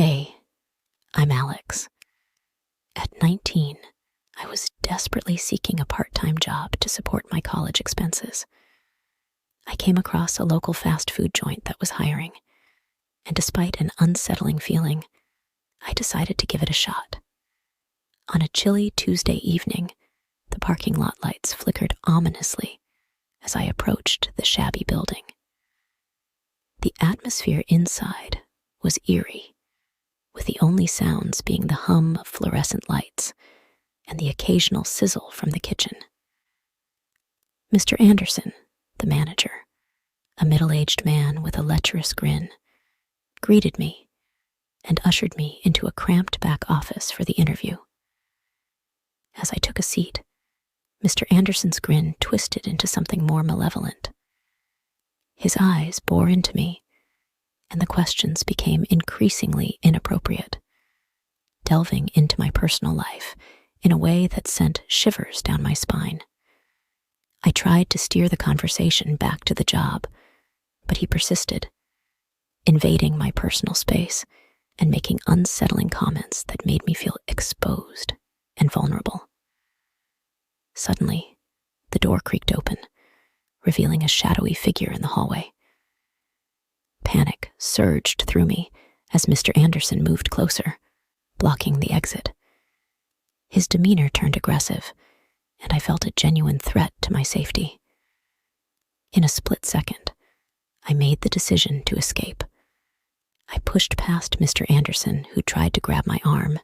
Hey, I'm Alex. At 19, I was desperately seeking a part-time job to support my college expenses. I came across a local fast food joint that was hiring, and despite an unsettling feeling, I decided to give it a shot. On a chilly Tuesday evening, the parking lot lights flickered ominously as I approached the shabby building. The atmosphere inside was eerie, with the only sounds being the hum of fluorescent lights and the occasional sizzle from the kitchen. Mr. Anderson, the manager, a middle-aged man with a lecherous grin, greeted me and ushered me into a cramped back office for the interview. As I took a seat, Mr. Anderson's grin twisted into something more malevolent. His eyes bore into me, and the questions became increasingly inappropriate, delving into my personal life in a way that sent shivers down my spine. I tried to steer the conversation back to the job, but he persisted, invading my personal space and making unsettling comments that made me feel exposed and vulnerable. Suddenly, the door creaked open, revealing a shadowy figure in the hallway. Panic surged through me as Mr. Anderson moved closer, blocking the exit. His demeanor turned aggressive, and I felt a genuine threat to my safety. In a split second, I made the decision to escape. I pushed past Mr. Anderson, who tried to grab my arm,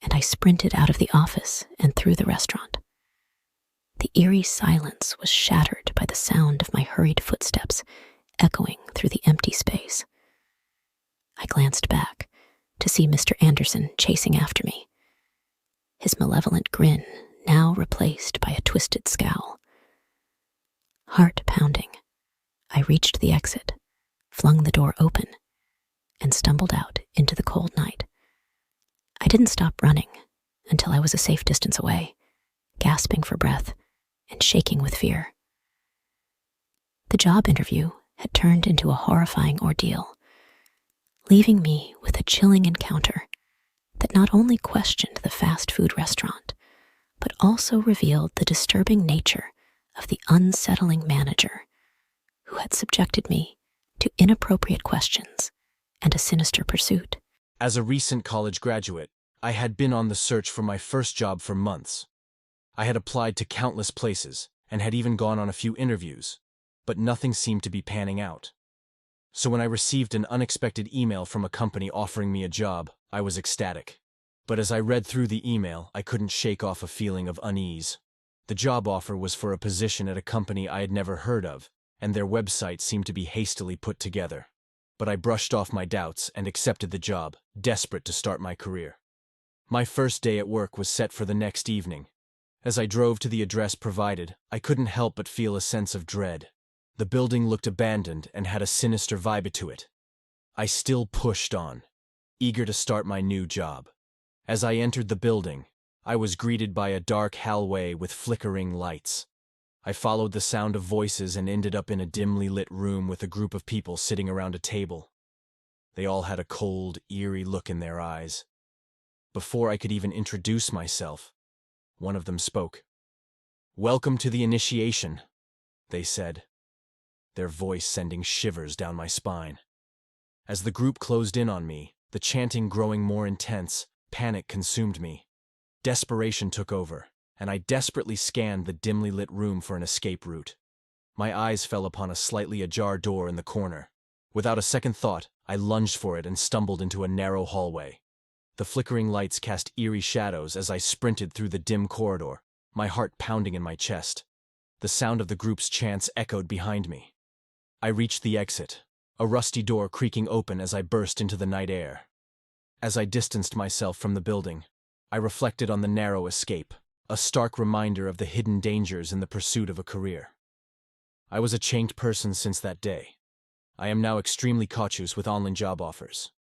and I sprinted out of the office and through the restaurant. The eerie silence was shattered by the sound of my hurried footsteps echoing through the empty space. I glanced back to see Mr. Anderson chasing after me, his malevolent grin now replaced by a twisted scowl. Heart pounding, I reached the exit, flung the door open, and stumbled out into the cold night. I didn't stop running until I was a safe distance away, gasping for breath and shaking with fear. The job interview had turned into a horrifying ordeal, leaving me with a chilling encounter that not only questioned the fast food restaurant, but also revealed the disturbing nature of the unsettling manager who had subjected me to inappropriate questions and a sinister pursuit. As a recent college graduate, I had been on the search for my first job for months. I had applied to countless places and had even gone on a few interviews, but nothing seemed to be panning out. So when I received an unexpected email from a company offering me a job, I was ecstatic. But as I read through the email, I couldn't shake off a feeling of unease. The job offer was for a position at a company I had never heard of, and their website seemed to be hastily put together. But I brushed off my doubts and accepted the job, desperate to start my career. My first day at work was set for the next evening. As I drove to the address provided, I couldn't help but feel a sense of dread. The building looked abandoned and had a sinister vibe to it. I still pushed on, eager to start my new job. As I entered the building, I was greeted by a dark hallway with flickering lights. I followed the sound of voices and ended up in a dimly lit room with a group of people sitting around a table. They all had a cold, eerie look in their eyes. Before I could even introduce myself, one of them spoke. "Welcome to the initiation," they said, their voice sending shivers down my spine. As the group closed in on me, the chanting growing more intense, panic consumed me. Desperation took over, and I desperately scanned the dimly lit room for an escape route. My eyes fell upon a slightly ajar door in the corner. Without a second thought, I lunged for it and stumbled into a narrow hallway. The flickering lights cast eerie shadows as I sprinted through the dim corridor, my heart pounding in my chest. The sound of the group's chants echoed behind me. I reached the exit, a rusty door creaking open as I burst into the night air. As I distanced myself from the building, I reflected on the narrow escape, a stark reminder of the hidden dangers in the pursuit of a career. I was a changed person since that day. I am now extremely cautious with online job offers.